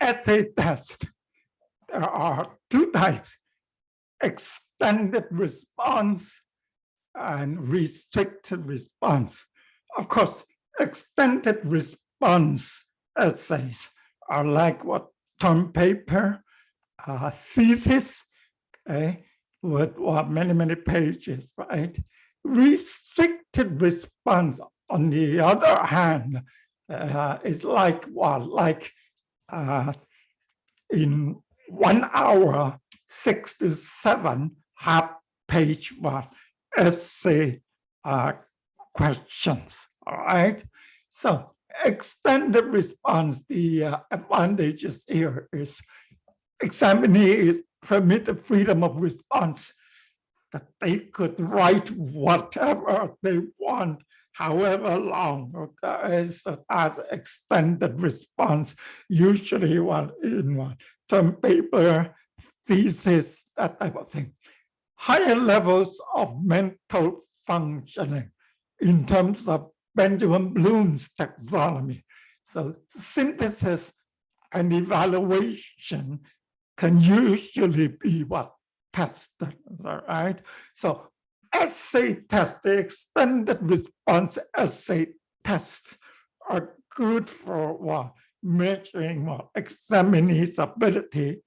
essay test, there are two types: extended response and restricted response. Of course, extended response essays are like what term paper, thesis, okay, with what many pages, right? Restricted response, on the other hand, is like what, like in 1 hour, 6 to 7 half-page essay questions. All right. So extended response, the advantages here is examinees permit the freedom of response, that they could write whatever they want, however long. Okay? So as extended response, usually in term paper, thesis, that type of thing. Higher levels of mental functioning in terms of Benjamin Bloom's taxonomy. So synthesis and evaluation can usually be tested, all right? So essay tests, the extended response essay tests are good for measuring examinees' ability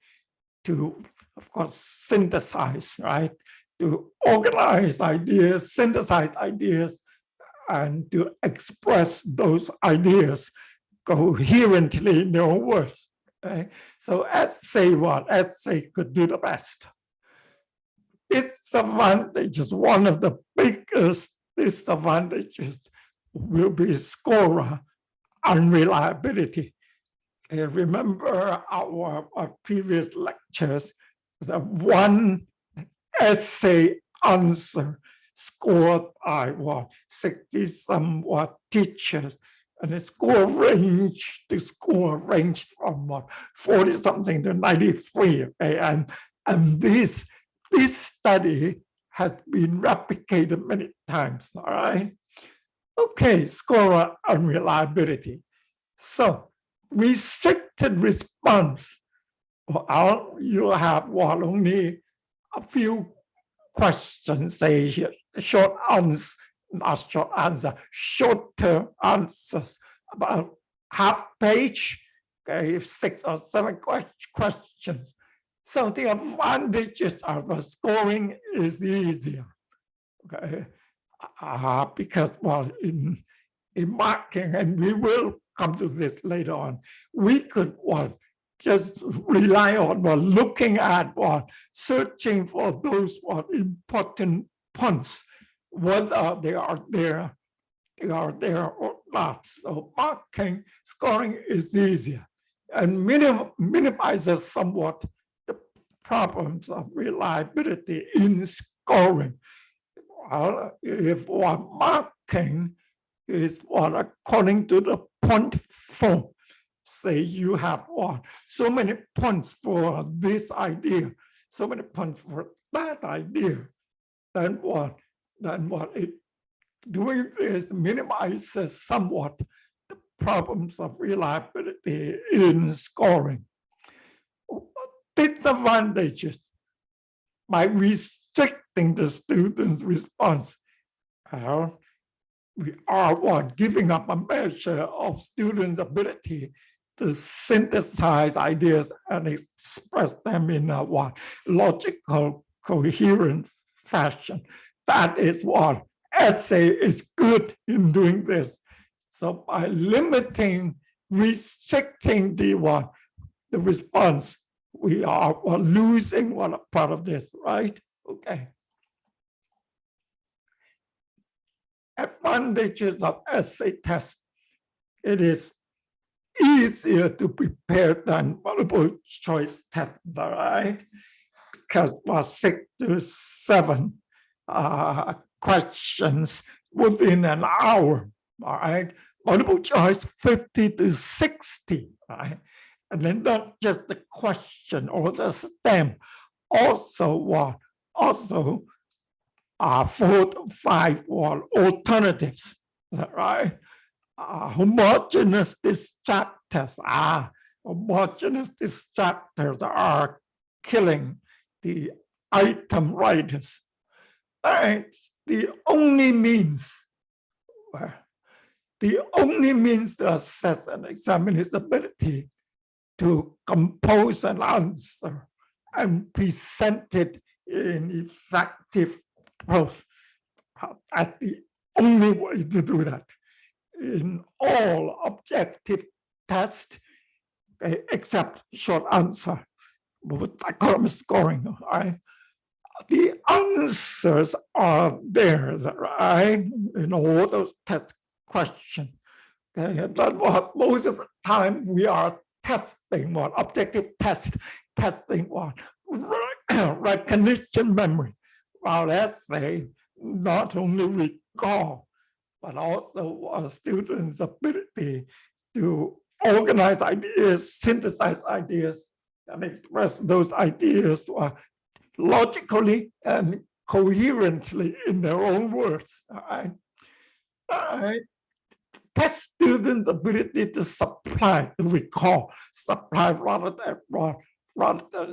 to, of course, synthesize, right? To organize ideas, synthesize ideas, and to express those ideas coherently in their own words. Okay? So essay could do the best. Disadvantages, one of the biggest disadvantages will be scorer unreliability. Okay, remember our previous lectures, the one essay answer scored by 60-some teachers, and the score ranged from 40-something to 93. Okay? And this study has been replicated many times. All right. Okay, scorer unreliability. So restricted response. Well, you have only a few questions, say short answers, not short answer, shorter answers, about half page, okay, 6 or 7 questions. So the advantages of the scoring is easier, okay, because in marking, and we will come to this later on, we could just rely on looking at searching for those important points, whether they are there or not. So marking, scoring is easier and minimizes somewhat the problems of reliability in scoring. Well, if marking is according to the point form, say you have so many points for this idea, so many points for that idea, then it doing this minimizes somewhat the problems of reliability in scoring. Disadvantages, by restricting the students' response, we are giving up a measure of students' ability to synthesize ideas and express them in a logical, coherent fashion. That is what essay is good in doing this. So by restricting the response, we are losing one part of this, right? Okay. Advantages of essay test. It is easier to prepare than multiple choice tests, all right? Because 6 to 7 questions within an hour, all right? Multiple choice 50 to 60, right? And then not just the question or the stem, also 4 to 5 alternatives, right? Homogeneous discharge test. homogeneous distractors are killing the item writers. And the only means to assess and examine his ability to compose an answer and present it in effective prose. That's the only way to do that. In all objective tests, except short answer with dichotomy scoring, right? The answers are there, right? In all those test questions. Okay, and that's what most of the time we are testing what objective testing what recognition memory. While essay not only recall, but also a student's ability to organize ideas, synthesize ideas, and express those ideas logically and coherently in their own words. Test students' ability to supply, to recall, supply rather than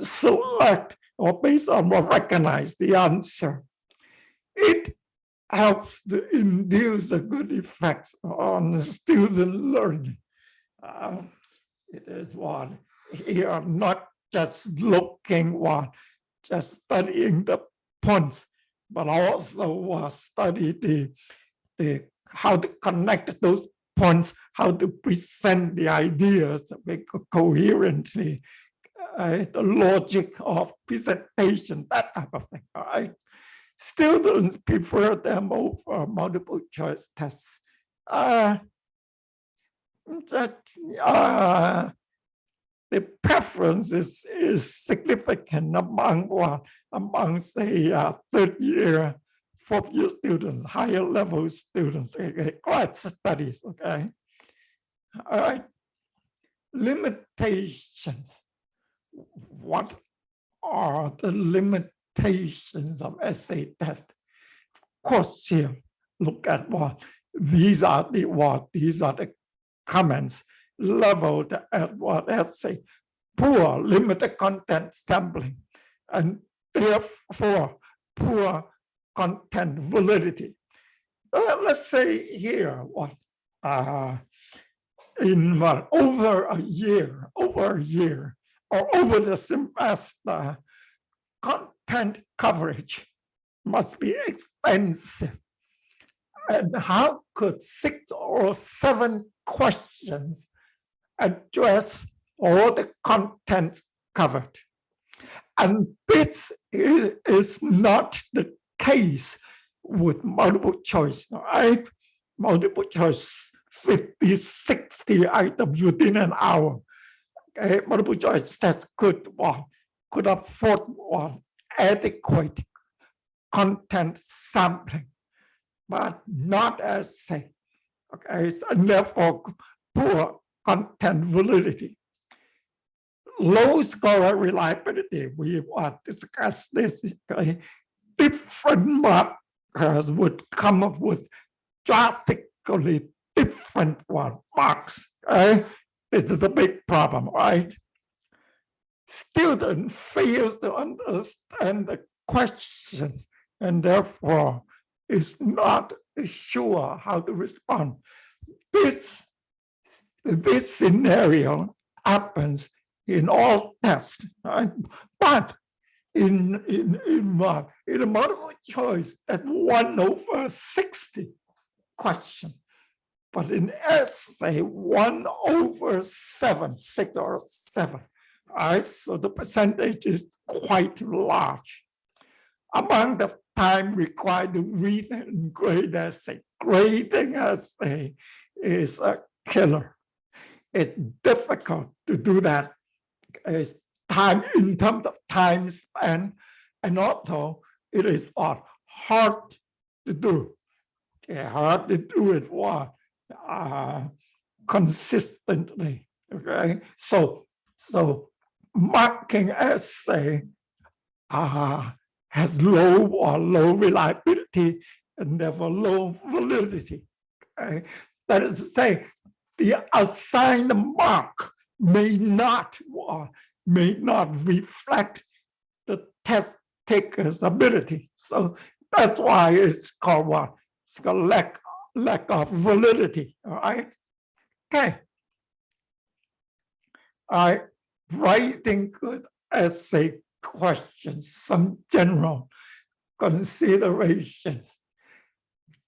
select or based on what recognize the answer. It helps to induce a good effects on student learning. It is what here, not just looking what, just studying the points, but also study the how to connect those points, how to present the ideas coherently, the logic of presentation, that type of thing. All right. Students prefer them over multiple choice tests. The preference is significant among say third year, fourth year students, higher level students, grad studies. Okay, all right. Limitations. What are the limitations of essay test? Of course, here look at what these are the comments leveled at what essay: poor limited content sampling, and therefore poor content validity. Let's say here what in what over a year or over the semester, content coverage must be extensive. And how could 6 or 7 questions address all the content covered? And this is not the case with multiple choice, right? Multiple choice, 50, 60 items within an hour. Okay, multiple choice test could afford adequate content sampling, but not essay. Okay, and therefore poor content validity. Low scholar reliability, we discussed this. Okay? Different markers would come up with drastically different marks. Okay? This is a big problem, right? Student fails to understand the questions and therefore is not sure how to respond. This scenario happens in all tests, right? But in a multiple choice, that's 1/60 question. But in essay, 1/7, 6 or 7. Right? So the percentage is quite large. Among the time required to read and grade essay, grading essay is a killer. It's difficult to do that. It's time in terms of time span, and also it is hard to do. Hard to do it consistently. Okay, so marking essay has low reliability and therefore low validity. Okay? That is to say, the assigned mark may not reflect the test taker's ability. So that's why it's called what? It's called lack of validity. All right. Okay. All right. Writing good essay questions, some general considerations.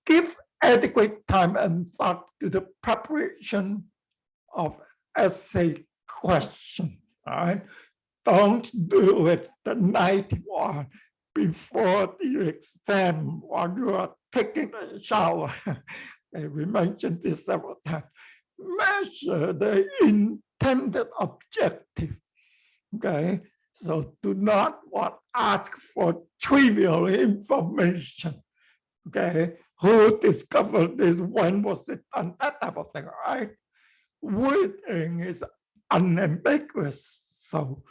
Give adequate time and thought to the preparation of essay questions. All right. Don't do it the night one before the exam while you are taking a shower. We mentioned this several times. Measure the intended objective. Okay, so do not ask for trivial information. Okay, who discovered this? When was it done? That type of thing. Right? Wording is unambiguous. So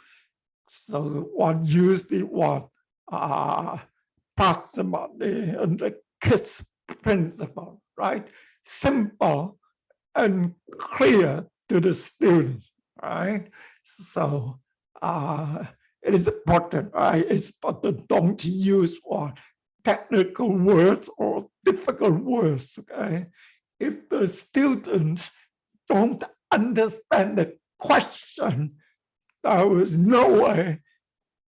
one use the word parsimony and the KISS principle, right? Simple and clear to the student, right? So it is important, right? It's important. Don't use technical words or difficult words, okay? If the students don't understand the question, there was no way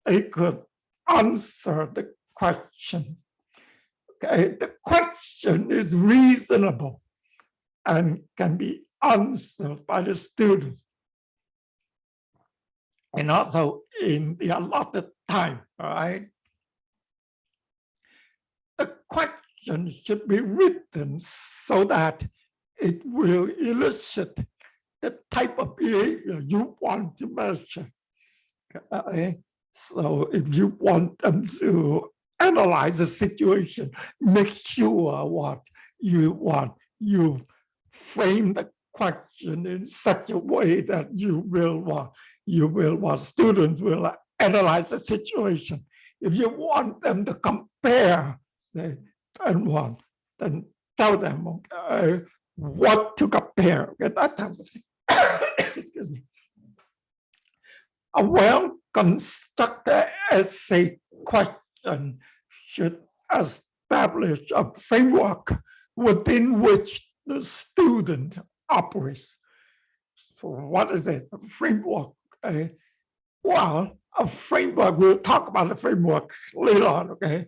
they could answer the question. Okay, the question is reasonable and can be answered by the student. And also in the allotted time, all right? The question should be written so that it will elicit the type of behavior you want to measure. So if you want them to analyze the situation, make sure what you want, you frame the question in such a way that students will analyze the situation. If you want them to compare, then tell them what to compare. Okay, that type of thing. Excuse me. A well-constructed essay question should establish a framework within which the student operates. So what is it? A framework? Well, a framework, we'll talk about the framework later on, okay?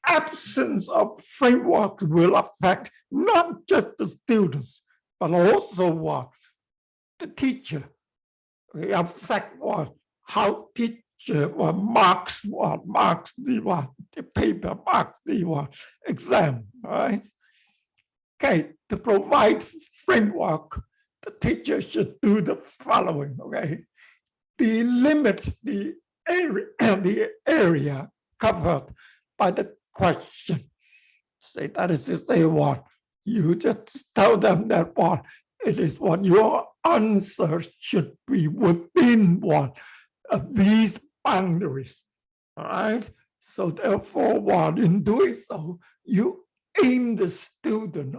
Absence of frameworks will affect not just the students, but also what? The teacher. It affect how teacher marks the paper, marks the exam, right? Okay, to provide framework, the teacher should do the following, okay? Delimit the area covered by the question. Say that is to say what? You just tell them that it is what your answer should be within these boundaries. All right. So therefore, in doing so, you aim the student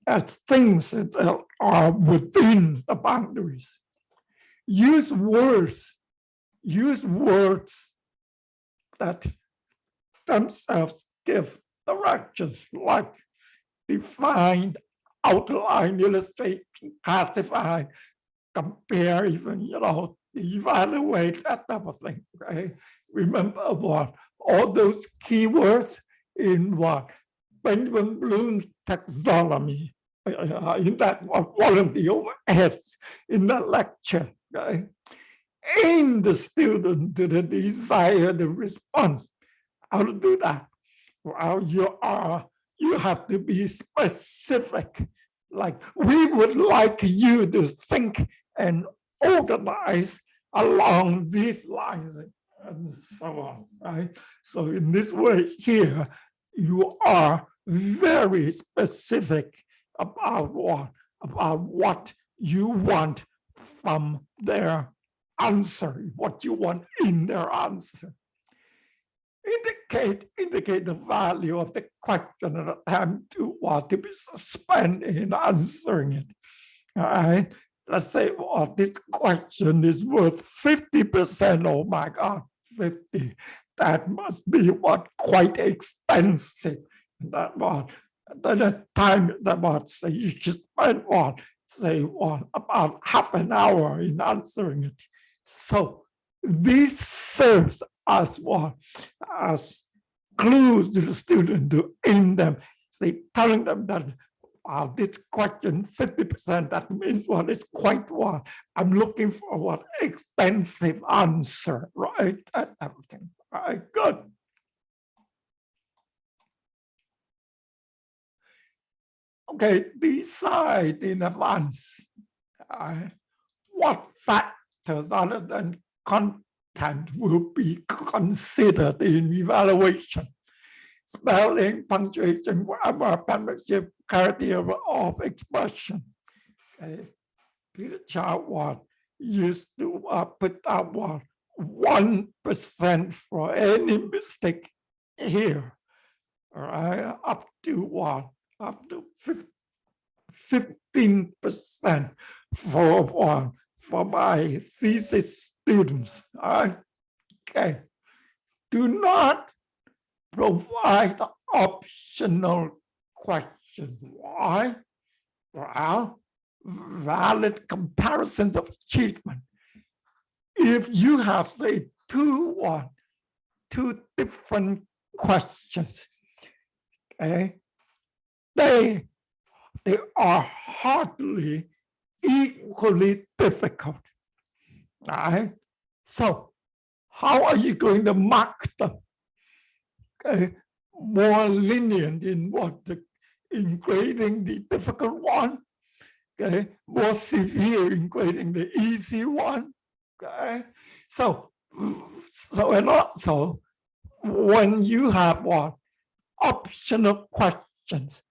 at things that are within the boundaries. Use words that themselves give directions, like define, outline, illustrate, classify, compare, even evaluate, that type of thing. Okay, remember all those keywords in Benjamin Bloom's taxonomy. In that one of the overheads in that lecture. Okay, aim the student to the desired response. How to do that? Well, you have to be specific. Like, we would like you to think and organize along these lines and so on, right? So in this way here, you are very specific about what you want from their answer, what you want in their answer. Indicate the value of the question and the time to be spent in answering it. All right. let's say, oh, this question is worth 50%. Oh my God, 50. That must be what quite expensive. That what the time that what say you should spend what say what about half an hour in answering it. So this serves as what as clues to the student to aim them, say telling them that this question 50%, that means what is quite what I'm looking for what expensive answer, right? Everything. Right, good. Okay, decide in advance what factors other than content will be considered in evaluation. Spelling, punctuation, grammar, penmanship, clarity of expression. Okay. Peter Childward used to put out 1% for any mistake here. All right, up to what? Up to 15% for my thesis students. All right. Okay. Do not provide optional questions. Why? Well, valid comparisons of achievement. If you have, say, two different questions, okay, they are hardly equally difficult. Right? So how are you going to mark them? Okay, more lenient in in grading the difficult one, okay, more severe in grading the easy one. Okay, so and also when you have optional questions,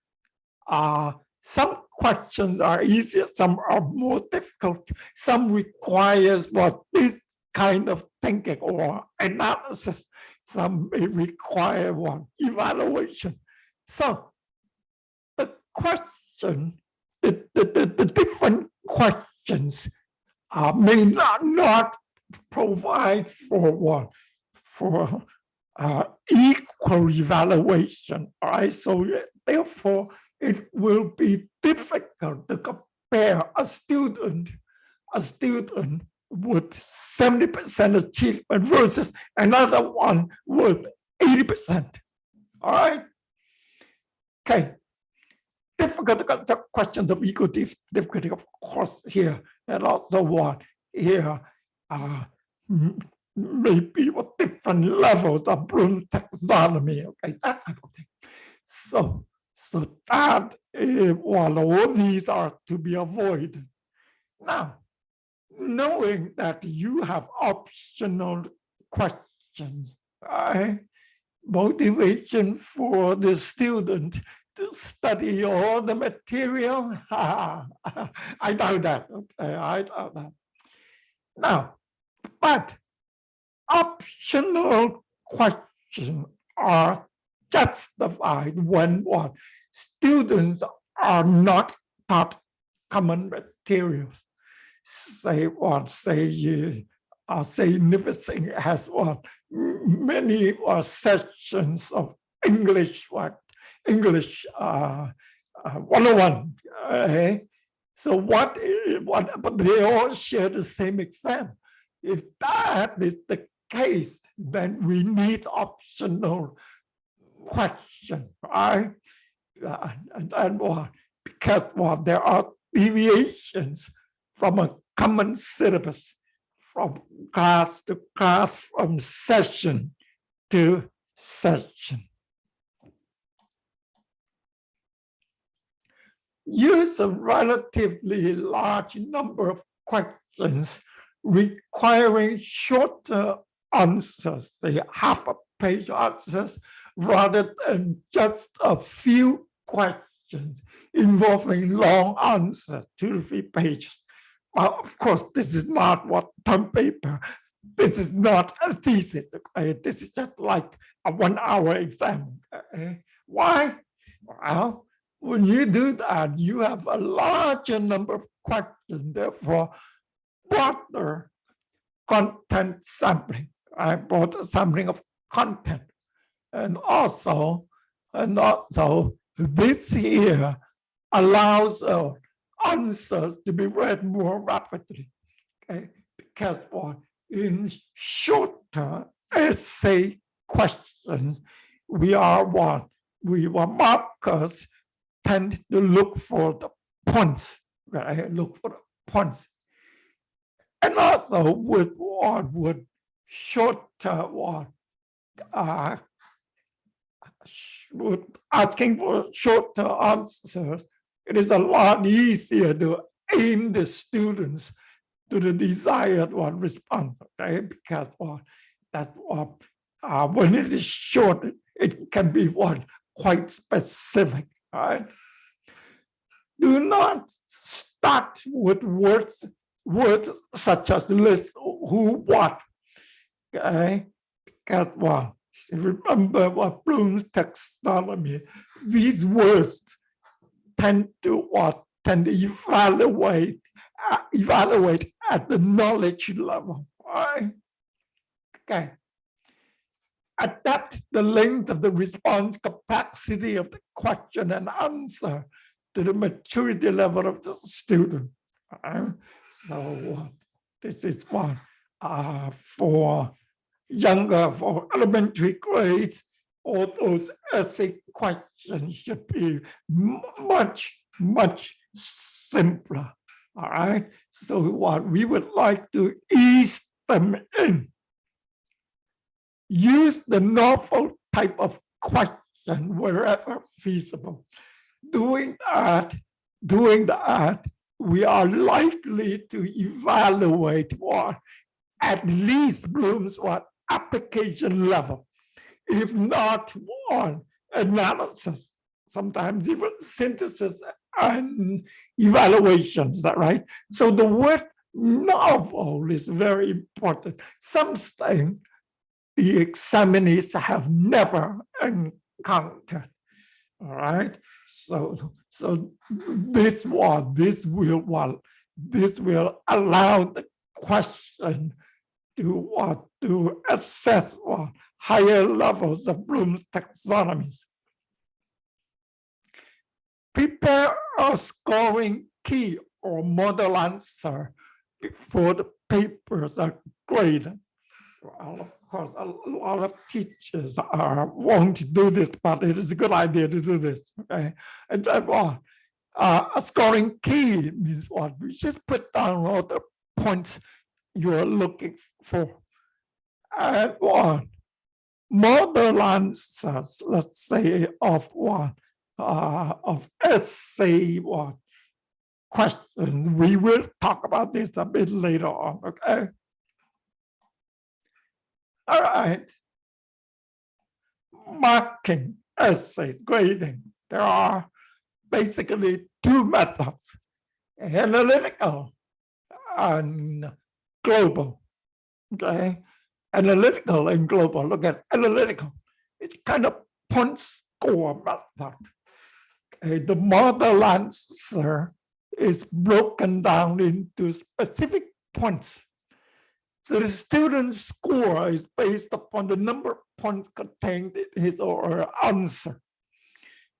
some questions are easier, some are more difficult, some requires this kind of thinking or analysis, some may require evaluation. So the question, the different questions may not provide for for equal evaluation. All right, so therefore it will be difficult to compare a student with 70% achievement versus another one with 80%. All right. Okay. Difficult questions of equal difficulty, of course, here, and also here maybe with different levels of Bloom taxonomy. Okay, that type of thing. So that while all these are to be avoided. Now, knowing that you have optional questions, right? Motivation for the student to study all the material. I doubt that. Okay, I doubt that. Now, but optional questions are justified when students are not taught common materials. Say Nipissing has many sessions of English 101. So but they all share the same exam. If that is the case, then we need optional question, right? And because there are deviations from a common syllabus, from class to class, from session to session. Use a relatively large number of questions requiring shorter answers, say half a page answers, rather than just a few questions involving long answers, 2 to 3 pages. Well, of course, this is not what term paper. This is not a thesis. Okay? This is just like a 1-hour exam. Okay? Why? Well, When you do that, you have a larger number of questions, therefore broader content sampling. I brought a sampling of content. And also this here allows answers to be read more rapidly. Okay? Because in shorter essay questions, markers tend to look for the points. Okay? Look for the points. And also with shorter asking for shorter answers, it is a lot easier to aim the students to the desired response, okay? Because when it is short, it can be quite specific, right? Do not start with words such as list, who, what, okay? Because remember what Bloom's taxonomy, these words tend to evaluate at the knowledge level, right? Okay. Adapt the length of the response, capacity of the question and answer to the maturity level of the student. So this is one for elementary grades. All those essay questions should be much simpler. All right. So we would like to ease them in. Use the novel type of question wherever feasible. Doing that, we are likely to evaluate at least Bloom's application level, if not analysis, sometimes even synthesis and evaluation. Is that right? So the word novel is very important. Something the examinees have never encountered. All right. So this will allow the question to assess higher levels of Bloom's taxonomies. Prepare a scoring key or model answer before the papers are graded. Well, of course, a lot of teachers won't do this, but it is a good idea to do this. Okay, and then a scoring key means what? We just put down all the points you are looking for, and model answers, let's say of essay questions. We will talk about this a bit later on. Okay. All right. Marking essays, grading. There are basically two methods: analytical and global. Okay. Analytical and global. Look at analytical. It's kind of point score method. Okay. The model answer is broken down into specific points. So the student's score is based upon the number of points contained in his or her answer.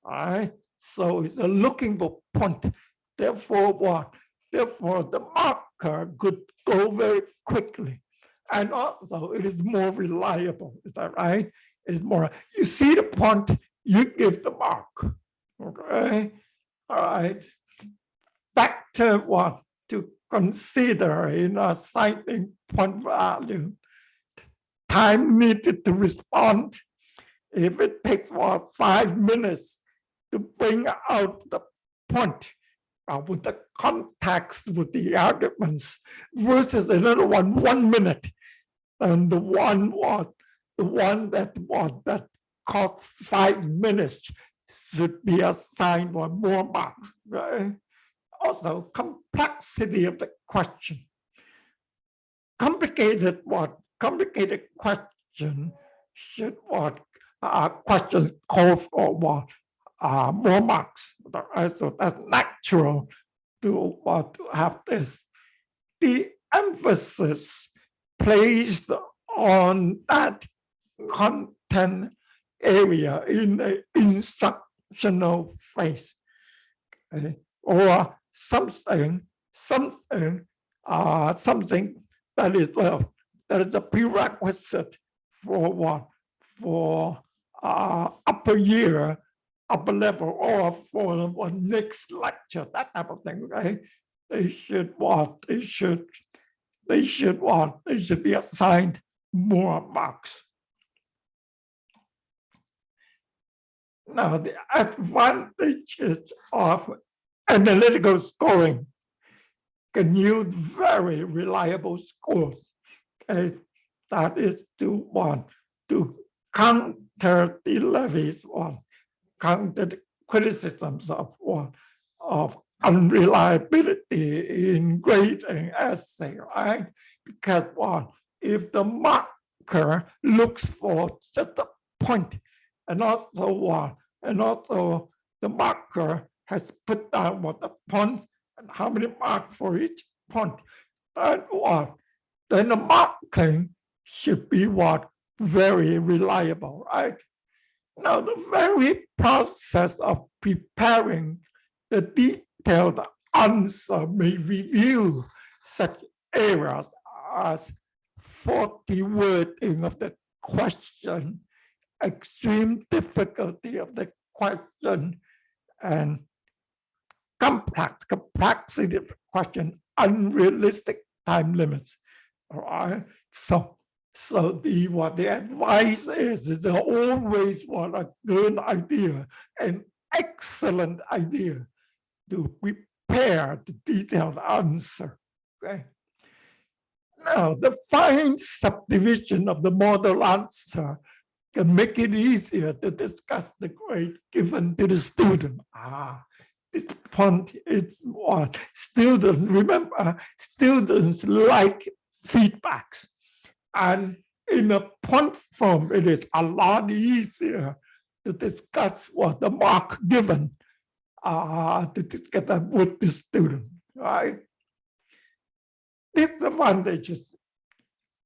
All right. So it's looking for point. Therefore, Therefore, the marker could go very quickly. And also, it is more reliable. Is that right? It is more. You see the point, you give the mark. Okay. All right. Factor one to consider in assigning point value: time needed to respond. If it takes 5 minutes to bring out the point with the context, with the arguments, versus another 1 minute, and the one that cost 5 minutes should be assigned more marks. Right? Also, complexity of the question. Complicated question should questions call for more marks. So that's natural to have this. The emphasis placed on that content area in the instructional phase, okay? Or something that is a prerequisite for what? For upper year, upper level, or for next lecture, that type of thing, okay? They should what? They should what? They should be assigned more marks. Now, the advantages of analytical scoring can yield very reliable scores. Okay? That is to what? To counter the levies, or counter the criticisms of what? Of unreliability in grading essay, right? Because what? If the marker looks for just a point, and also what? And also the marker has put down what the points and how many marks for each point. That what? Then the marking should be what? Very reliable, right? Now, the very process of preparing the detailed answer may reveal such errors as faulty wording of the question, extreme difficulty of the question, and complexity of the question, unrealistic time limits. All right. So the advice is always what a good idea, an excellent idea to prepare the detailed answer. Okay. Now, the fine subdivision of the model answer can make it easier to discuss the grade given to the student. This point is what students, remember, students like feedbacks. And in a point form, it is a lot easier to discuss what the mark given, to discuss that with the student, right? Disadvantages,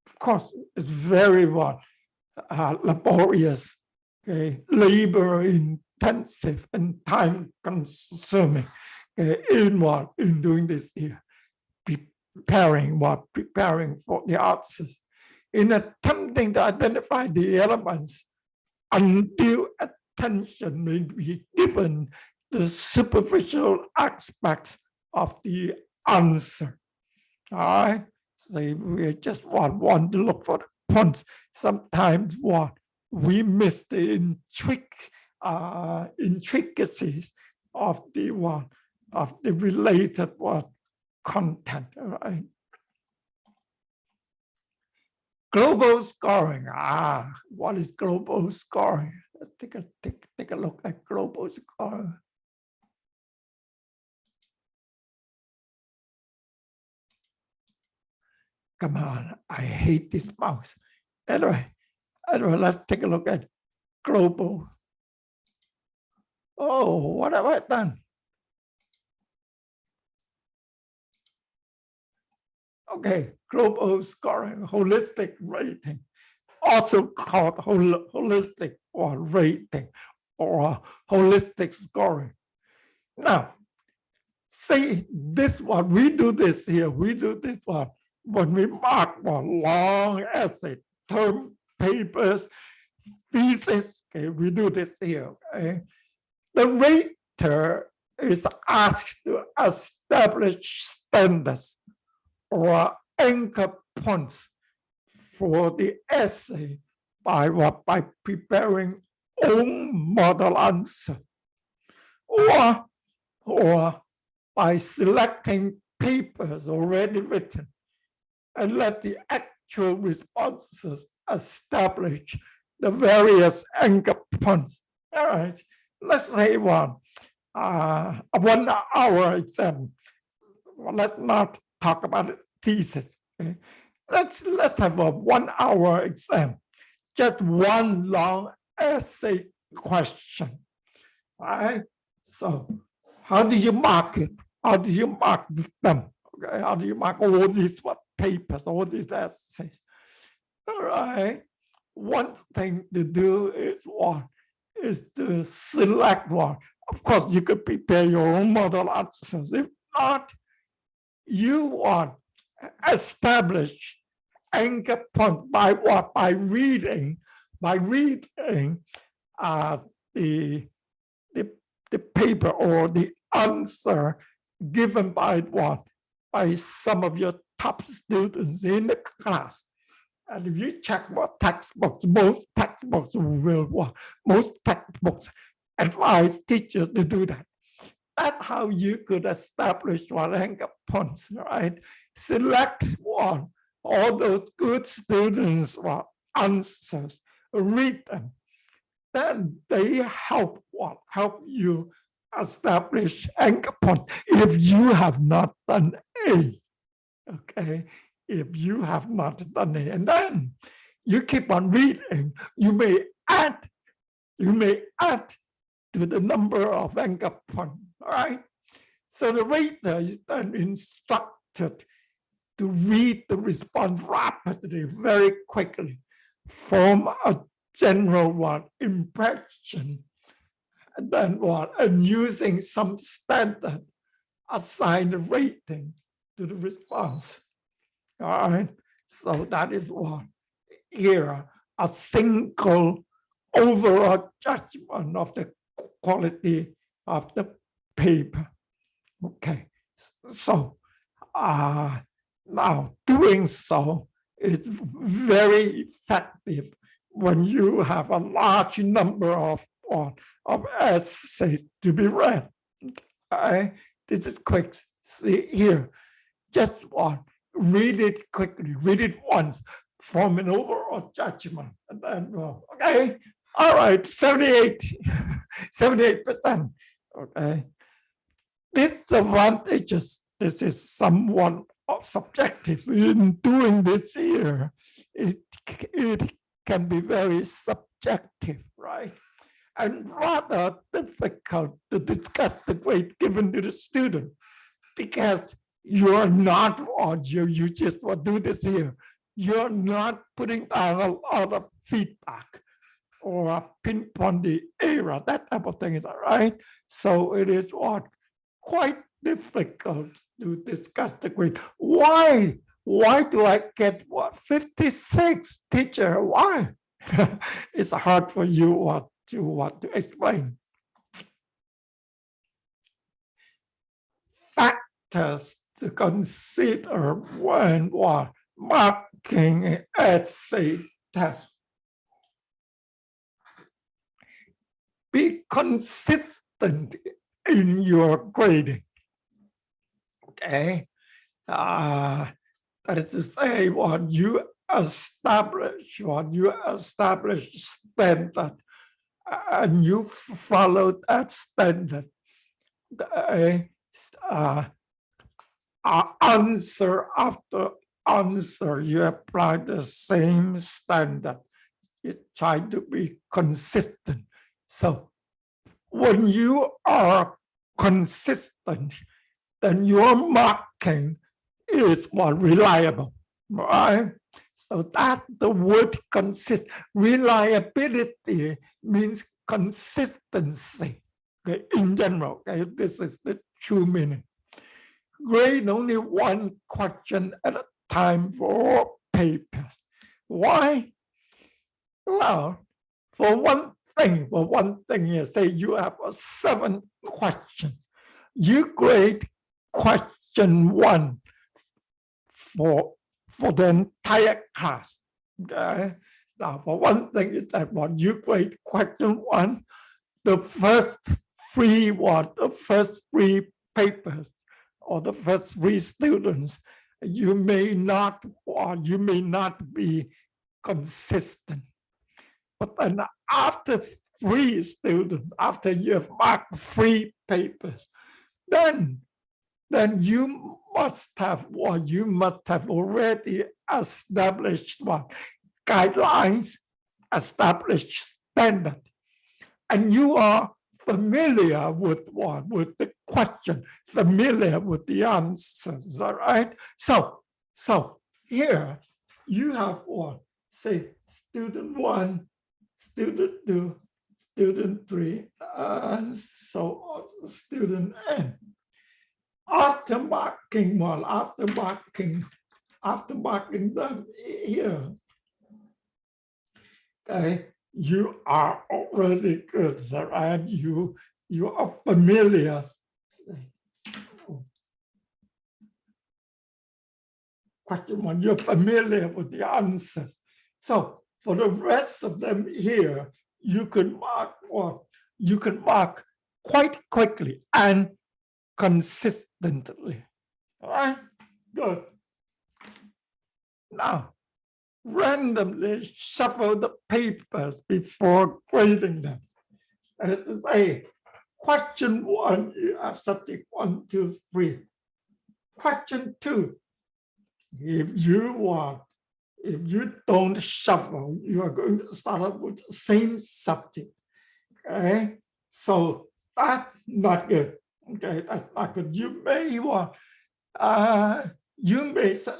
of course, is very laborious, okay, labor intensive and time consuming, okay, in doing this here, preparing for the answers. In attempting to identify the elements, undue attention may be given to superficial aspects of the answer. All right, so we just want to look for the points. Sometimes we miss the intricacies of the related content. All right. Global scoring. What is global scoring? Let's take a look at global scoring. Come on, I hate this mouse. Anyway, let's take a look at global. Oh, what have I done? Okay, global scoring, holistic rating, also called holistic or rating or holistic scoring. Now, say this one, we do this here, we do this one when we mark long essay, term papers, thesis, okay, we do this here, okay? The rater is asked to establish standards or anchor points for the essay by preparing own model answer, or by selecting papers already written and let the actual responses establish the various anchor points. All right, let's say a 1 hour exam. Let's not talk about thesis. Okay? Let's have a 1 hour exam, just one long essay question. right? So how do you mark it? How do you mark them? Okay, how do you mark all these papers, all these essays? All right. One thing to do is what? Is to select one. Of course, you could prepare your own model answers. If not, you want establish anchor points by what? By reading the paper or the answer given by what? By some of your top students in the class. And if you check what textbooks, most textbooks advise teachers to do that. That's how you could establish what anchor points, right? Select one, all those good students, what answers, read them. Then they help you establish anchor point if you have not done A. Okay, if you have not done it, and then you keep on reading, you may add to the number of anchor points. All right. So the reader is then instructed to read the response rapidly, very quickly, form a general impression, and then and using some standard, assign a rating to the response. All right. So that is what here a single overall judgment of the quality of the paper. Okay. So now doing so is very effective when you have a large number of essays to be read. Okay. This is quick. See here, just read it quickly, read it once, form an overall judgment, and then okay, all right, 78%. Okay, disadvantages. This is somewhat subjective. In doing this here, it can be very subjective, right? And rather difficult to discuss the grade given to the student, because you're not, or you just do this here, you're not putting down a lot of feedback or pinpoint the error, that type of thing, is all right. So it is quite difficult to discuss the grade. Why do I get 56, teacher? Why? It's hard for you to explain. Factors to consider when marking an essay test. Be consistent in your grading. Okay, that is to say, you establish standard, and you follow that standard. Answer after answer, you apply the same standard. You try to be consistent. So when you are consistent, then your marking is reliable, right? So that the word consist, reliability means consistency. Okay, in general, okay, this is the true meaning. Grade only one question at a time for papers. Why? Well, for one thing, you say you have 7 questions. You grade question 1 for the entire class. Okay. Now, for one thing is that you grade question 1, the first 3 papers, or the first 3 students, you may not be consistent. But then after 3 students, after you have marked 3 papers, then you must have already established guidelines, established standard, and you are familiar with what? With the question, familiar with the answers, all right? So here you have what? Say student 1, student 2, student 3, and so on, student N. After marking one, after marking them here, okay, you are already good, and you are familiar. Question 1, you're familiar with the answers. So for the rest of them here, you can mark what? You can mark quite quickly and consistently. All right, good. Now, randomly shuffle the papers before grading them. This is a question 1, you have subject 1, 2, 3. Question 2, if you don't shuffle, you are going to start up with the same subject. Okay, so that's not good. Okay, that's not good. You may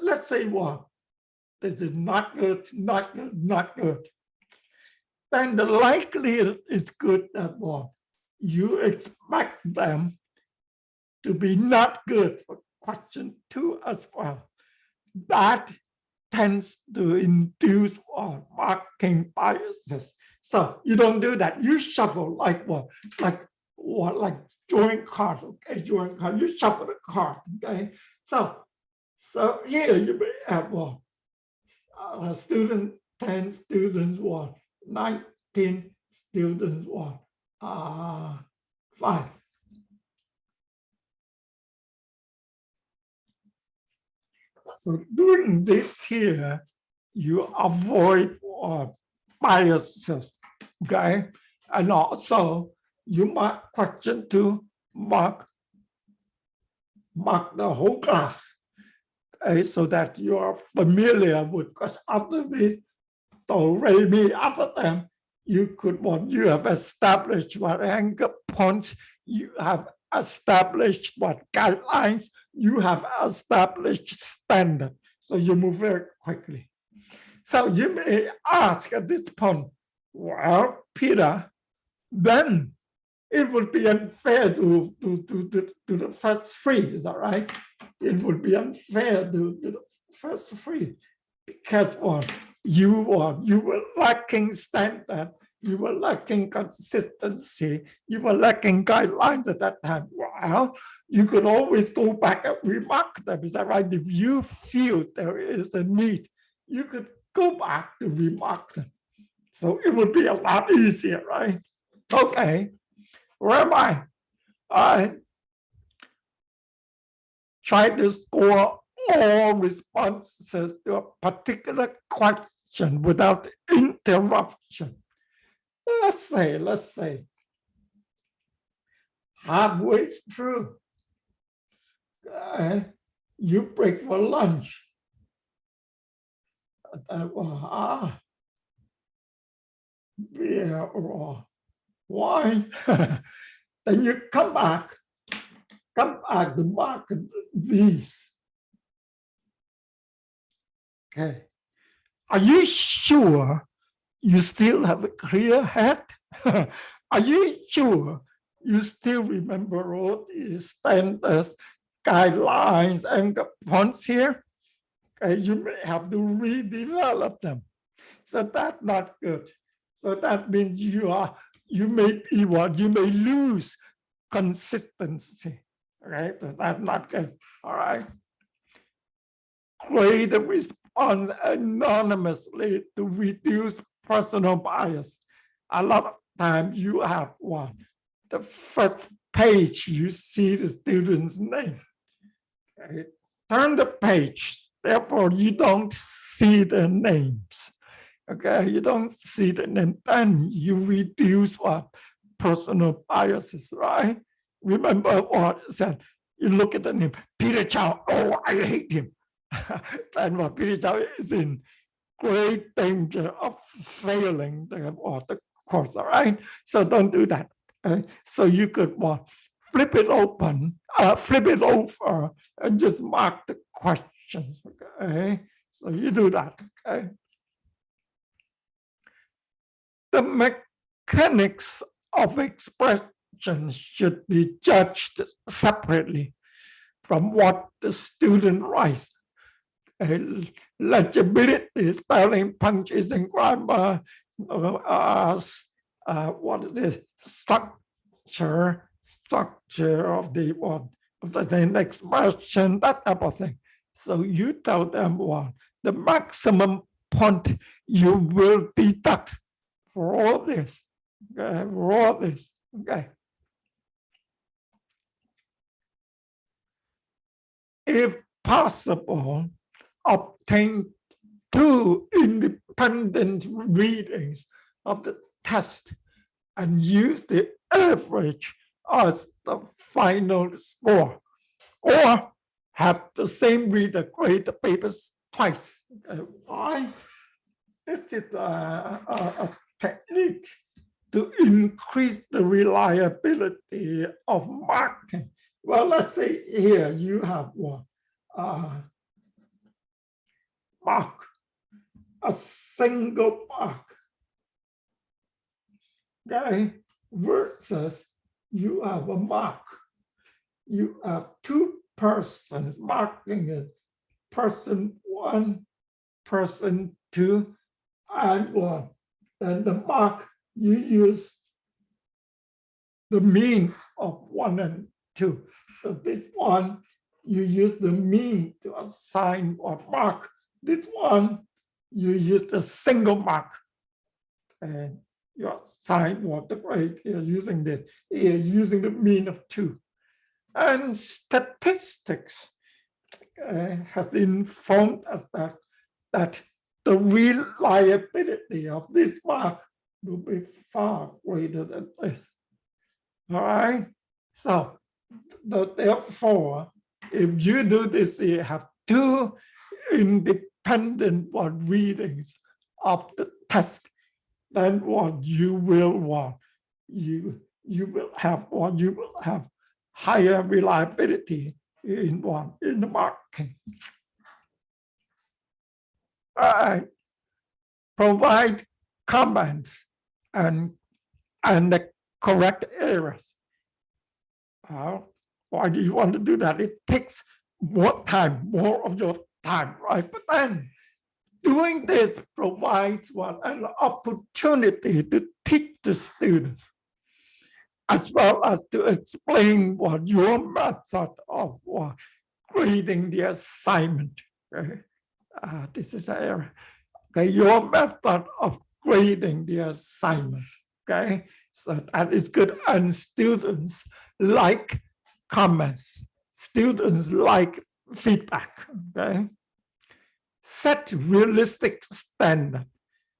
let's say what? This is not good, not good, not good. Then the likelihood is good that what? You expect them to be not good for question 2 as well. That tends to induce marking biases. So you don't do that. You shuffle like what? Like drawing card. Okay, drawing card. You shuffle the card. Okay. So here you may have what? Student 10, students 1, 19, students 1, 5. So doing this here, you avoid biases, okay? And also you mark question 2, mark the whole class, okay? So that you are familiar with, because after this, maybe after them, you have established what anchor points, you have established what guidelines, you have established standard. So you move very quickly. So you may ask at this point, well, Peter, then it would be unfair to the first 3, is that right? It would be unfair to the first 3 because you were lacking standard, you were lacking consistency, you were lacking guidelines at that time. Well, you could always go back and remark them, is that right? If you feel there is a need, you could go back to remark them. So it would be a lot easier, right? Okay, where am I? I try to score all responses to a particular question without interruption. Let's say halfway through, you break for lunch. Beer or wine. Then you come back to mark these. Okay. Are you sure you still have a clear head? Are you sure you still remember all these standards, guidelines, and points here? You may have to redevelop them. So that's not good. So that means you may lose consistency. Right? So that's not good. All right. Grade the response anonymously to reduce personal bias. A lot of times you have the first page, you see the student's name. Okay. Turn the page, therefore you don't see the names. Okay, you don't see the name, then you reduce personal biases, right? Remember what I said, you look at the name, Peter Chow, oh, I hate him. And what Peter Chow is in great danger of failing the course, all right? So don't do that. So you could flip it over, and just mark the questions. Okay, so you do that. Okay, the mechanics of expression should be judged separately from what the student writes. Legibility, spelling, punctuation, grammar, what is this? Structure of the expression, that type of thing. So you tell them the maximum point you will deduct for all this. Okay, for all this. Okay. If possible, obtain 2 independent readings of the test and use the average as the final score, or have the same reader grade the papers twice. Why? This is a technique to increase the reliability of marking. Well, let's say here you have mark, a single mark, okay, versus you have a mark. You have 2 persons marking it, person 1, person 2, and 1. And the mark, you use the mean of 1 and 2. So this one, you use the mean to assign or mark. This one, you use the single mark. And you assign the grade here using this, here using the mean of 2. And statistics has informed us that the reliability of this mark will be far greater than this. All right. So therefore, if you do this, you have 2 independent readings of the test, then you will have higher reliability in the marking. All right. Provide comments and the correct errors. Why do you want to do that? It takes more of your time, right? But then doing this provides an opportunity to teach the students, as well as to explain your method of grading the assignment. Okay? This is an error. Okay, your method of grading the assignment. Okay, so that is good, and students like comments. Students like feedback. Okay, set realistic standard,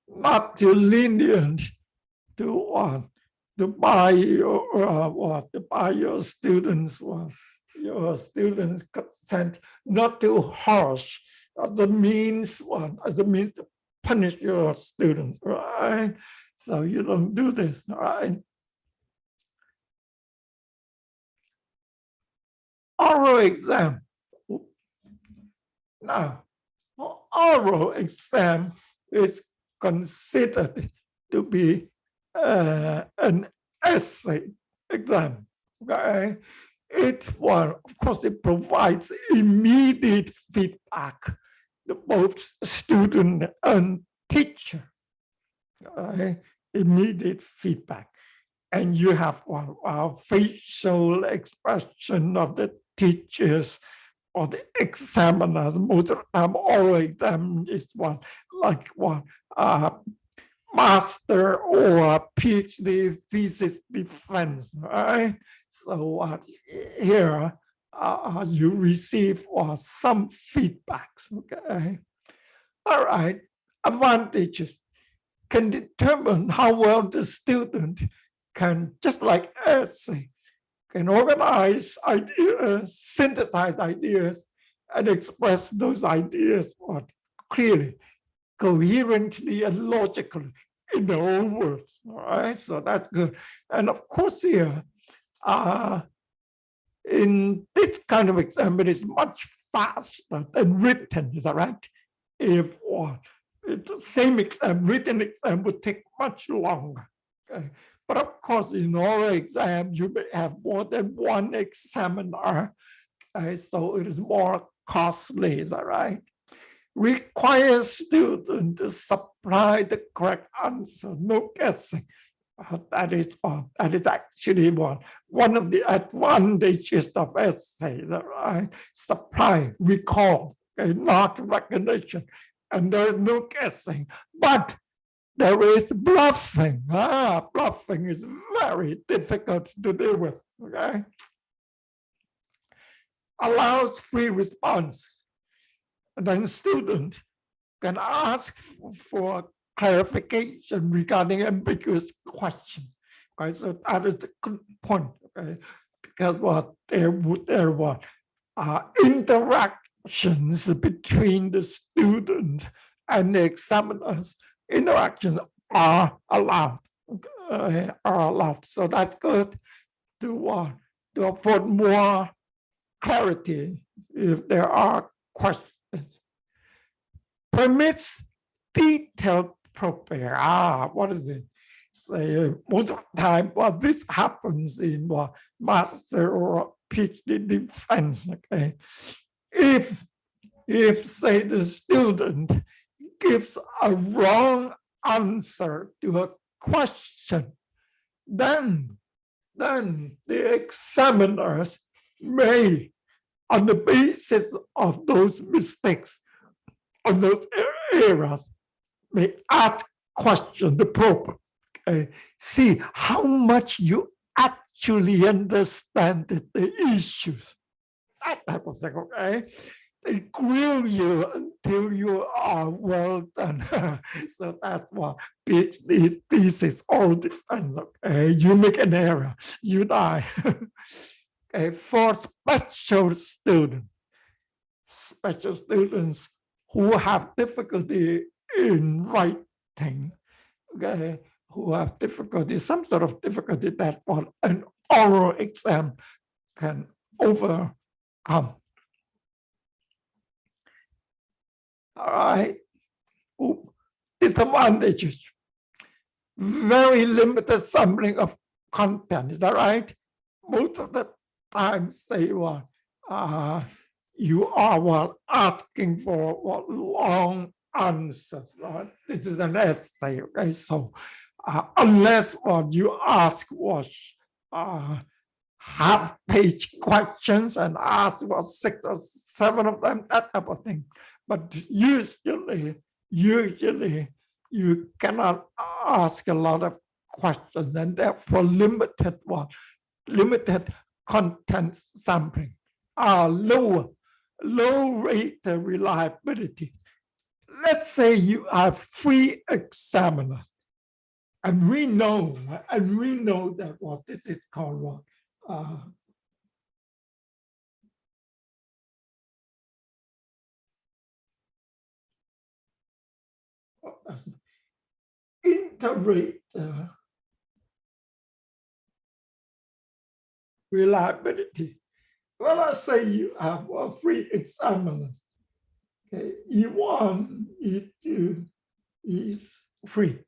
not too lenient to buy your students consent, not too harsh as a means to punish your students, right? So you don't do this, right? Oral exam. Now, oral exam is considered to be an essay exam. Okay, of course, it provides immediate feedback to both student and teacher. Immediate feedback, and you have facial expression of the teachers or the examiners. Most of the time, oral exam is master or PhD thesis defense, right? So here you receive some feedbacks. Okay, all right. Advantages can determine how well the student can, just like essay, can organize ideas, synthesize ideas, and express those ideas clearly, coherently, and logically. in their own words. All right, so that's good. And of course, here, in this kind of exam, it is much faster than written. Is that right? If it's the same exam, written exam would take much longer. Okay? But of course, in oral exam, you may have more than one examiner. Okay? So it is more costly. Is that right? Requires student to supply the correct answer, no guessing. That is actually one of the advantages of essays, right? Supply, recall, okay, not recognition, and there is no guessing. But there is bluffing. Bluffing is very difficult to deal with. Okay, allows free response, and then student can ask for clarification regarding ambiguous question. Okay, so that is the good point. Okay, because there were interactions between the student and the examiners. Interactions are allowed. So that's good to afford more clarity if there are questions. Permits detailed prepare. What is it? Say most of the time, this happens in master or PhD defense. Okay, if say the student gives a wrong answer to a question, then the examiners may, on the basis of those mistakes, on those errors, may ask question, the probe, see how much you actually understand the issues. That type of thing, okay? They grill you until you are well done. So that's what PhD thesis all depends. Okay, you make an error, you die. Okay, for special students who have difficulty in writing, okay, who have difficulty, some sort of difficulty that an oral exam can overcome. All right. Disadvantages. Very limited sampling of content. Is that right? Most of the time, say you are asking for long answers. Right? This is an essay. Okay, so unless what you ask was half-page questions and ask 6 or 7 of them, that type of thing. But usually you cannot ask a lot of questions, and therefore limited content sampling, low rate reliability. Let's say you have 3 examiners, and we know that this is called interrate reliability. Well, let's say you have 3 examiners. Okay, E1, E2, E3.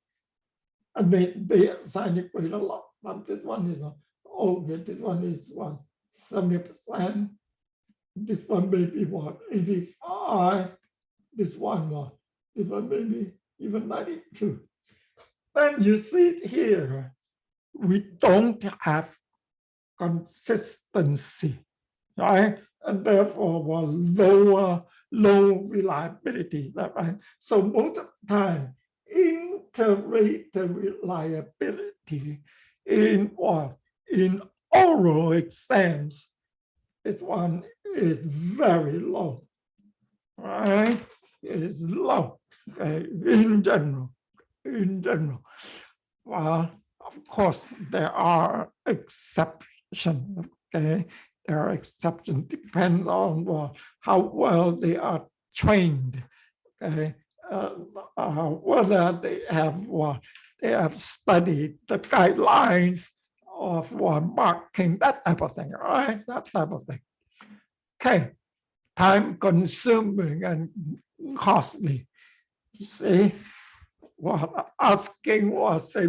And they assign it quite a lot. But this one is okay, this one is 70%. This one maybe 85. This one maybe even 92. Then you see here, we don't have consistency, right? And therefore low reliability, is that right? So most of the time, interrate reliability in oral exams, this one is very low, right? It's low, okay, in general. Well, of course, there are exceptions, okay? There are exceptions, depends on how well they are trained, okay? Whether they have they have studied the guidelines of one marking, that type of thing, right? That type of thing. Okay, time consuming and costly. You see, what asking was say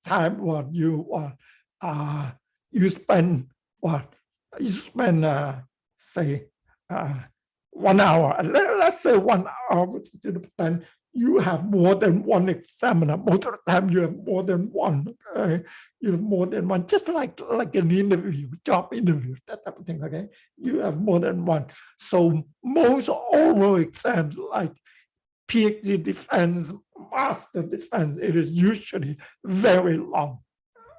time what you want. You spend what you spend say 1 hour. Let's say 1 hour, then you have more than one examiner. Most of the time you have more than one. Okay? You have more than one, just like an interview, job interview, that type of thing. Okay, you have more than one. So most oral exams, like PhD defense, master defense, it is usually very long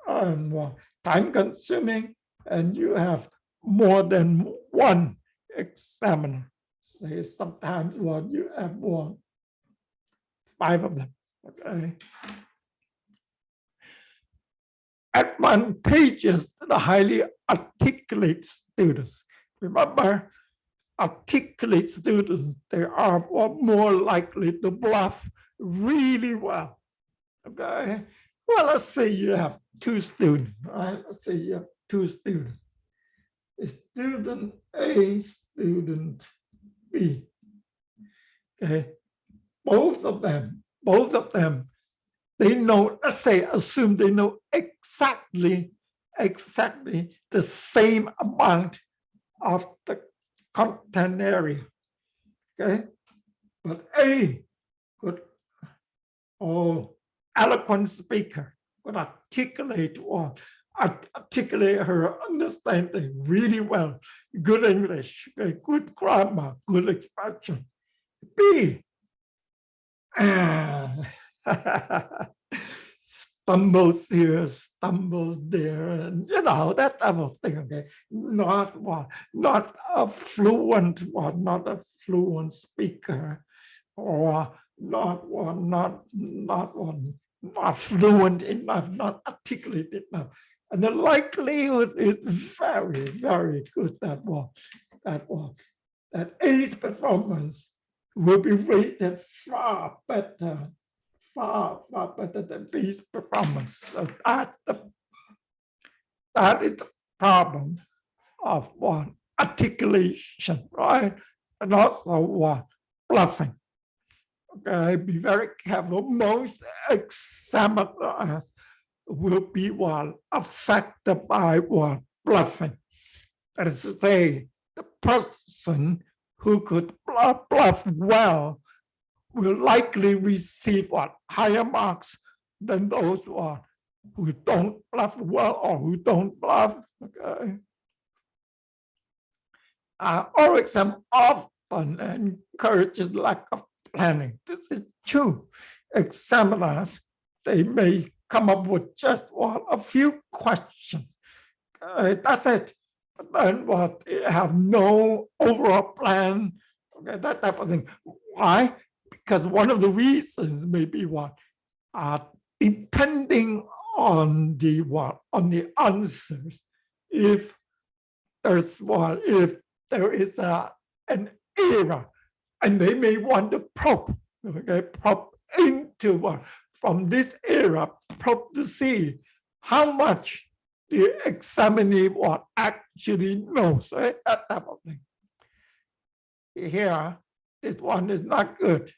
and time consuming, and you have more than one examiner. Say sometimes you have 5 of them. Okay. Advantages to the highly articulate students. Remember, articulate students, they are more likely to bluff really well. Okay. Well, let's say you have 2 students, right? Let's say you have 2 students. Student A, student B. Okay. Both of them, they know, let's say, assume they know exactly the same amount of the content area. Okay. But A could, eloquent speaker, could articulate her understanding really well, good English, okay, good grammar, good expression. B, stumbles here, stumbles there, and that type of thing. Okay, not a fluent speaker, or not fluent enough, not articulate enough, and the likelihood is very, very good that A's performance will be rated far better than B's performance. So that is the problem of articulation, right? And also bluffing. Okay, be very careful. Most examiners will be affected by bluffing. That is to say, the person who could bluff well will likely receive higher marks than those who don't bluff well or who don't bluff. Okay. Oral exam often encourages lack of planning. This is true. Examiners, they may come up with just a few questions. That's it. But then they have no overall plan. Okay, that type of thing. Why? Because one of the reasons may be depending on the answers. If there is an error, and they may want to probe into from this era, probe to see how much the examinee actually knows, right? That type of thing. Here, this one is not good.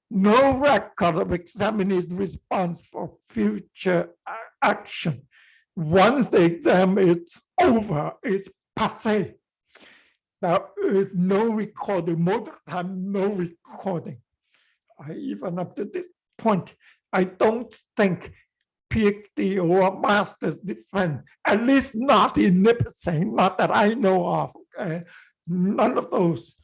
No record of examinee's response for future action. Once the exam is over, it's passé. There is no recording, most of the time, no recording. Even up to this point, I don't think PhD or master's defense, at least not in Nipissing, not that I know of. Okay? None of those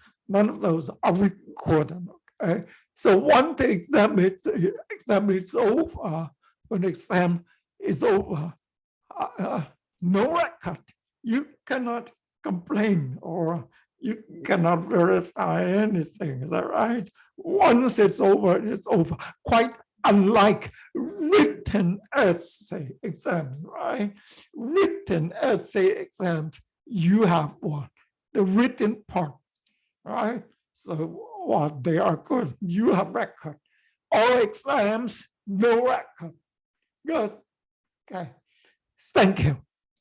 are recorded. Okay? So once the exam is over, when the exam is over, no record. You cannot complain or you cannot verify anything. Is that right? Once it's over, it's over. Quite unlike written essay exams, right? Written essay exams, you have the written part, right? So they are good. You have record. All exams, no record. Good. Okay. Thank you.